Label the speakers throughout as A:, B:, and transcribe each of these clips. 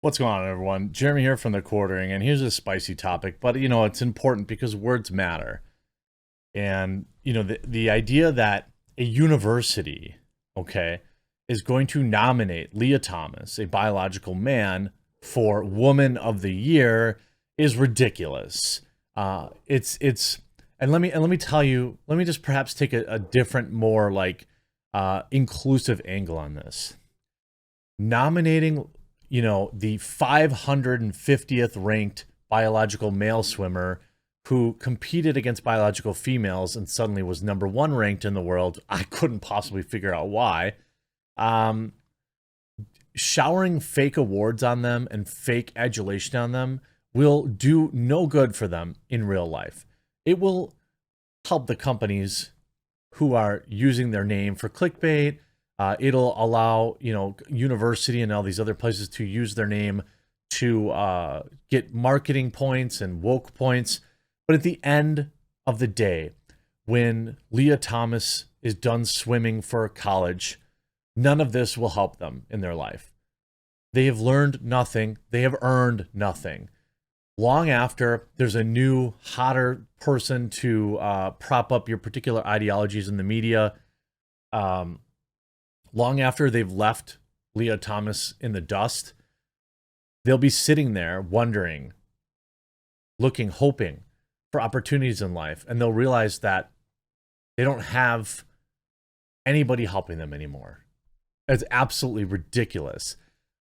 A: What's going on, everyone? Jeremy here from The Quartering, and here's a spicy topic, but it's important because words matter. And the idea that a university, okay, is going to nominate Leah Thomas, a biological man, for Woman of the Year is ridiculous. And let me tell you, let me just perhaps take a different, more like inclusive angle on this. Nominating the 550th ranked biological male swimmer who competed against biological females and suddenly was #1 ranked in the world. I couldn't possibly figure out why. Showering fake awards on them and fake adulation on them will do no good for them in real life. It will help the companies who are using their name for clickbait. It'll allow, university and all these other places to use their name to get marketing points and woke points. But at the end of the day, when Leah Thomas is done swimming for college, none of this will help them in their life. They have learned nothing. They have earned nothing. Long after there's a new, hotter person to prop up your particular ideologies in the media, long after they've left Leah Thomas in the dust, they'll be sitting there wondering, looking, hoping for opportunities in life. And they'll realize that they don't have anybody helping them anymore. It's absolutely ridiculous.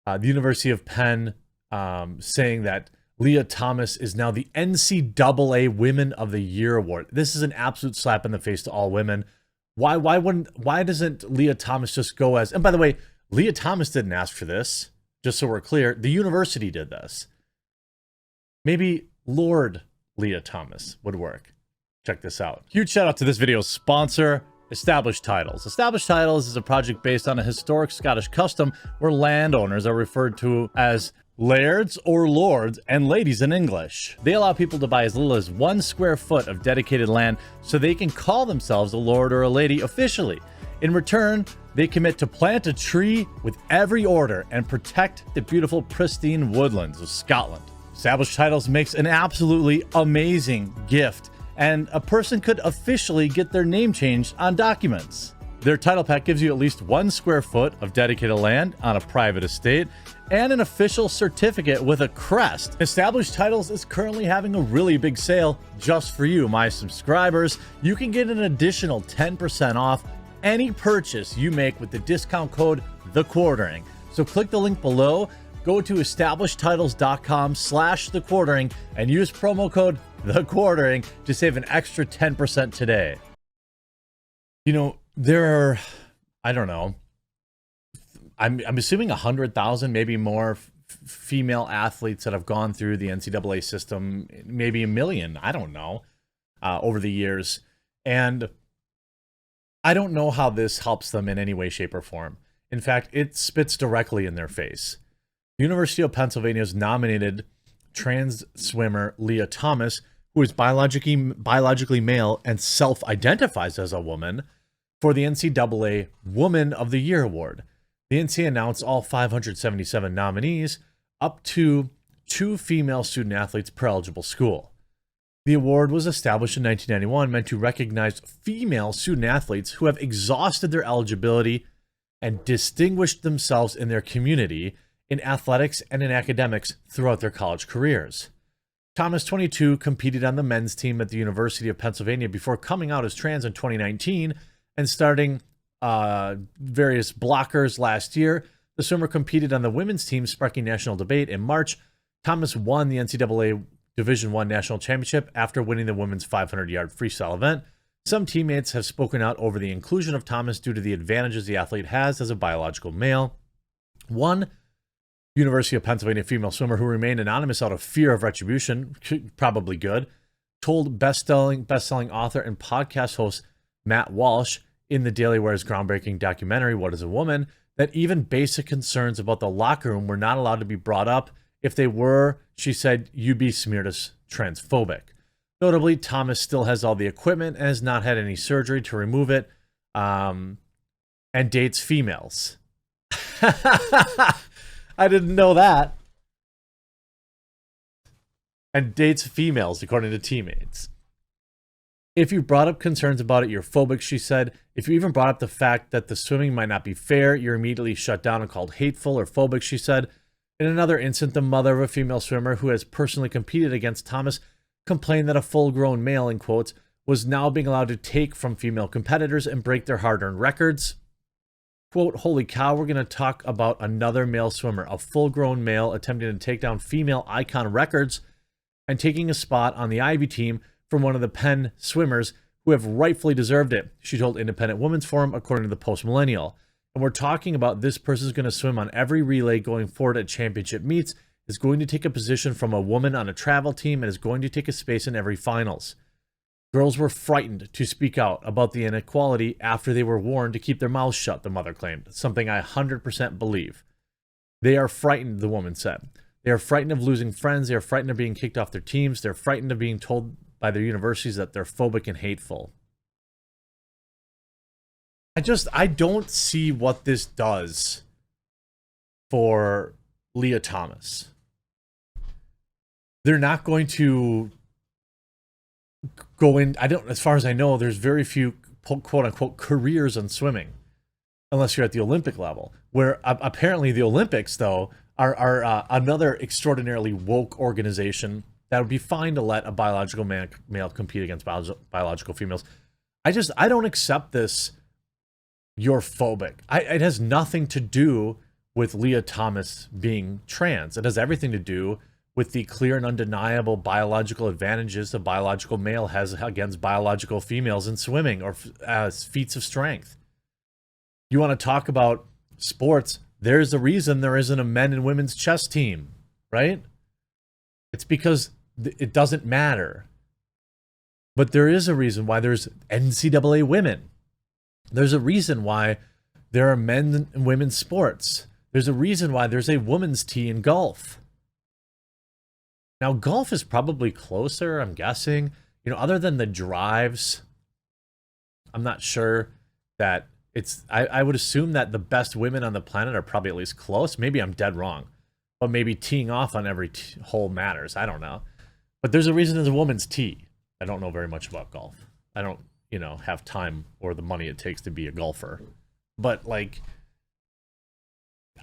A: The University of Penn saying that Leah Thomas is now the NCAA Women of the Year award. This is an absolute slap in the face to all women. Why doesn't Leah Thomas just go as, and by the way, Leah Thomas didn't ask for this, just so we're clear. The university did this. Maybe Lord Leah Thomas would work. Check this out. Huge shout out to this video's sponsor, Established Titles. Established Titles is a project based on a historic Scottish custom where landowners are referred to as lairds or lords and ladies in English. They allow people to buy as little as 1 square foot of dedicated land so they can call themselves a lord or a lady officially. In return, they commit to plant a tree with every order and protect the beautiful, pristine woodlands of Scotland. Established Titles makes an absolutely amazing gift, and a person could officially get their name changed on documents. Their title pack gives you at least 1 square foot of dedicated land on a private estate and an official certificate with a crest. Established Titles is currently having a really big sale just for you, my subscribers. You can get an additional 10% off any purchase you make with the discount code TheQuartering. So click the link below, go to establishedtitles.com/TheQuartering and use promo code TheQuartering to save an extra 10% today. There are, I don't know, I'm assuming 100,000, maybe more female athletes that have gone through the NCAA system, maybe 1 million, I don't know, over the years. And I don't know how this helps them in any way, shape, or form. In fact, it spits directly in their face. The University of Pennsylvania has nominated trans swimmer Leah Thomas, who is biologically male and self-identifies as a woman, for the NCAA Woman of the Year award. The NCAA announced all 577 nominees, up to 2 female student athletes per eligible school. The award was established in 1991, meant to recognize female student athletes who have exhausted their eligibility and distinguished themselves in their community, in athletics and in academics throughout their college careers. Thomas, 22, competed on the men's team at the University of Pennsylvania before coming out as trans in 2019 and starting various blockers last year. The swimmer competed on the women's team, sparking national debate. In March, Thomas won the NCAA Division I National Championship after winning the women's 500-yard freestyle event. Some teammates have spoken out over the inclusion of Thomas due to the advantages the athlete has as a biological male. One University of Pennsylvania female swimmer who remained anonymous out of fear of retribution, probably good, told best-selling author and podcast host Matt Walsh in the Daily Wire's groundbreaking documentary, What is a Woman?, that even basic concerns about the locker room were not allowed to be brought up. If they were, she said, you'd be smeared as transphobic. Notably, Thomas still has all the equipment and has not had any surgery to remove it, and dates females. I didn't know that. and dates females, according to teammates. If you brought up concerns about it, you're phobic, she said. If you even brought up the fact that the swimming might not be fair, you're immediately shut down and called hateful or phobic, she said. In another incident, the mother of a female swimmer who has personally competed against Thomas complained that a full-grown male, in quotes, was now being allowed to take from female competitors and break their hard-earned records. Quote, holy cow, we're going to talk about another male swimmer, a full-grown male attempting to take down female icon records and taking a spot on the Ivy team from one of the Penn swimmers who have rightfully deserved it, she told Independent Women's Forum, according to the Post Millennial. And we're talking about this person's going to swim on every relay going forward at championship meets, is going to take a position from a woman on a travel team, and is going to take a space in every finals. Girls were frightened to speak out about the inequality after they were warned to keep their mouths shut, the mother claimed, something I 100% believe. They are frightened, the woman said. They are frightened of losing friends. They are frightened of being kicked off their teams. They're frightened of being told by their universities that they're phobic and hateful. I don't see what this does for Leah Thomas. They're not going to go in, as far as I know, there's very few quote unquote careers in swimming, unless you're at the Olympic level, where apparently the Olympics, though, are another extraordinarily woke organization that would be fine to let a biological male compete against biological females. I don't accept this. You're phobic. It has nothing to do with Leah Thomas being trans. It has everything to do with the clear and undeniable biological advantages the biological male has against biological females in swimming or feats of strength. You want to talk about sports? There's a reason there isn't a men and women's chess team, right? It's because it doesn't matter. But there is a reason why there's NCAA women. There's a reason why there are men and women's sports. There's a reason why there's a women's tee in golf. Now, golf is probably closer, I'm guessing. You know, other than the drives, I'm not sure that it's... I would assume that the best women on the planet are probably at least close. Maybe I'm dead wrong. But maybe teeing off on every hole matters. I don't know. But there's a reason there's a woman's tee. I don't know very much about golf. I don't, have time or the money it takes to be a golfer. But, like,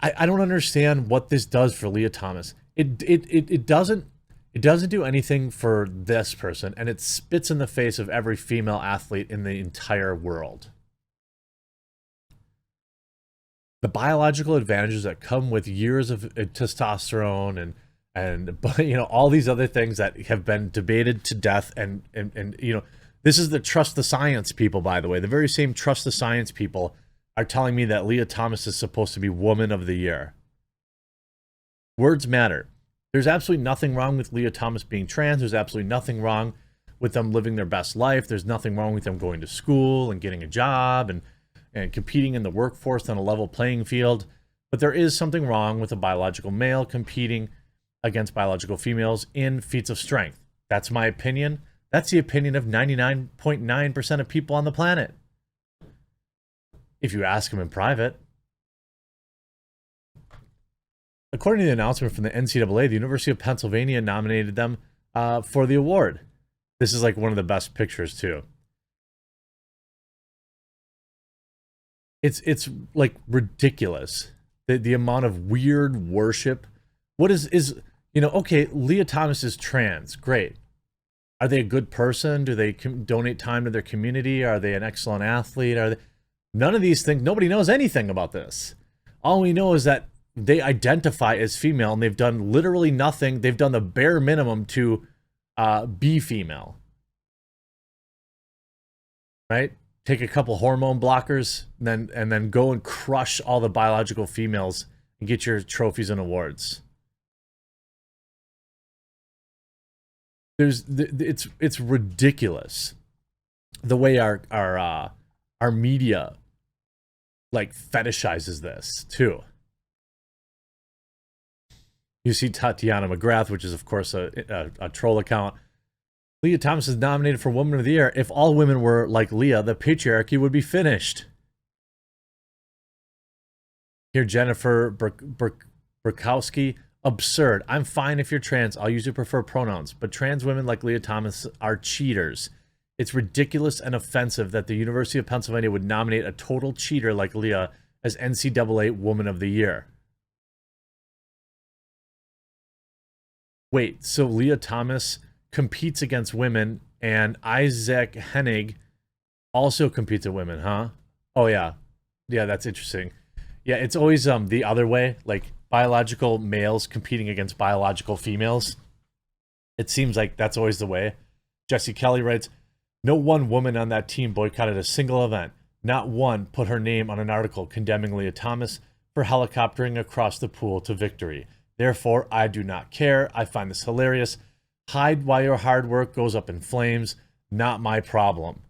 A: I don't understand what this does for Leah Thomas. It doesn't do anything for this person, and it spits in the face of every female athlete in the entire world. The biological advantages that come with years of testosterone and all these other things that have been debated to death, and this is the trust the science people, by the way. The very same trust the science people are telling me that Leah Thomas is supposed to be Woman of the Year. Words matter. There's absolutely nothing wrong with Leah Thomas being trans. There's absolutely nothing wrong with them living their best life. There's nothing wrong with them going to school and getting a job and competing in the workforce on a level playing field. But there is something wrong with a biological male competing against biological females in feats of strength. That's my opinion. That's the opinion of 99.9% of people on the planet. If you ask them in private. According to the announcement from the NCAA, the University of Pennsylvania nominated them for the award. This is like one of the best pictures too. It's like ridiculous. The amount of weird worship. What is okay, Leah Thomas is trans. Great. Are they a good person? Do they donate time to their community? Are they an excellent athlete? None of these things. Nobody knows anything about this. All we know is that they identify as female, and they've done literally nothing. They've done the bare minimum to be female. Right? Take a couple hormone blockers, and then go and crush all the biological females and get your trophies and awards. It's ridiculous the way our media like fetishizes this too. You see Tatiana McGrath, which is of course a troll account. Leah Thomas is nominated for Woman of the Year. If all women were like Leah, the patriarchy would be finished. Here, Jennifer Burkowski. Absurd. I'm fine if you're trans. I'll use your preferred pronouns. But trans women like Leah Thomas are cheaters. It's ridiculous and offensive that the University of Pennsylvania would nominate a total cheater like Leah as NCAA Woman of the Year. Wait, so Leah Thomas competes against women and Isaac Hennig also competes with women, huh? Oh yeah. Yeah, that's interesting. Yeah, it's always the other way, like biological males competing against biological females. It seems like that's always the way. Jesse Kelly writes, no one woman on that team boycotted a single event. Not one put her name on an article condemning Leah Thomas for helicoptering across the pool to victory. Therefore, I do not care. I find this hilarious. Hide why your hard work goes up in flames. Not my problem.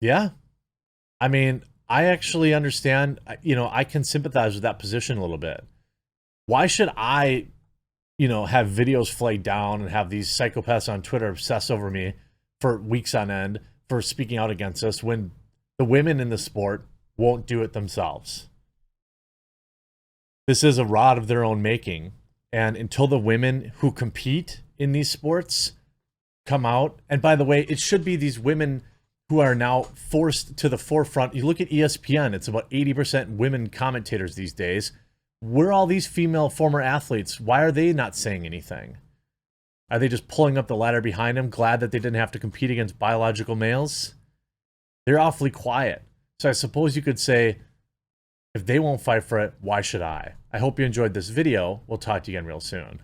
A: Yeah. I mean, I actually understand, I can sympathize with that position a little bit. Why should I, have videos flagged down and have these psychopaths on Twitter obsess over me for weeks on end for speaking out against us when the women in the sport won't do it themselves? This is a rod of their own making. And until the women who compete in these sports come out, and by the way, it should be these women who are now forced to the forefront. You look at ESPN, it's about 80% women commentators these days. Where are all these female former athletes? Why are they not saying anything? Are they just pulling up the ladder behind them, glad that they didn't have to compete against biological males? They're awfully quiet. So I suppose you could say, if they won't fight for it, why should I? I hope you enjoyed this video. We'll talk to you again real soon.